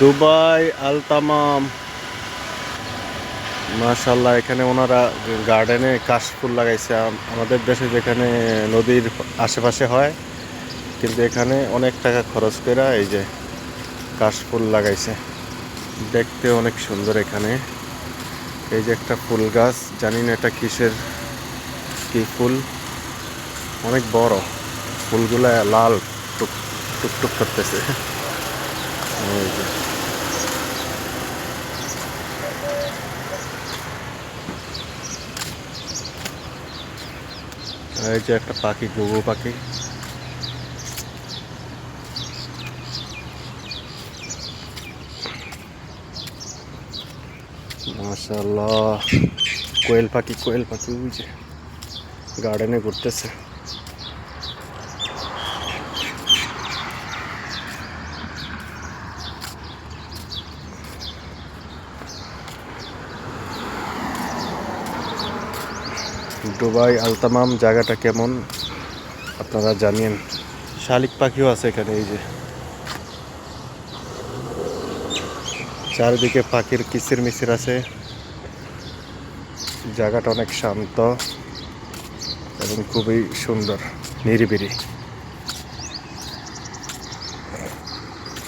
Dubai আলতামাম, মাশাআল্লাহ। এখানে ওনারা গার্ডেনে কাশফুল লাগাইছে। আমাদের দেশে যেখানে নদীর আশেপাশে হয়, কিন্তু এখানে অনেক টাকা খরচ করে এই যে কাশফুল লাগাইছে। দেখতে অনেক সুন্দর। এখানে এই যে একটা ফুল গাছ, জানি না এটা কিসের কি ফুল, অনেক বড়। ফুলগুলা লাল, টুক টুকটুক করতেছে। এই যে এই যে একটা পাখি, ঘুঘু পাখি। মাশাআল্লাহ, কোয়েল পাখি, কোয়েল পাখি ওই যে গার্ডেনে ঘুরতেছে। দুবাই আলতামাম জায়গাটা কেমন আপনারা জানিয়েন। শালিক পাখিও আছে এখানে। এই যে চারিদিকে পাখির কিচির মিচির আছে। জায়গাটা অনেক শান্ত এবং খুবই সুন্দর, নিরিবিলি।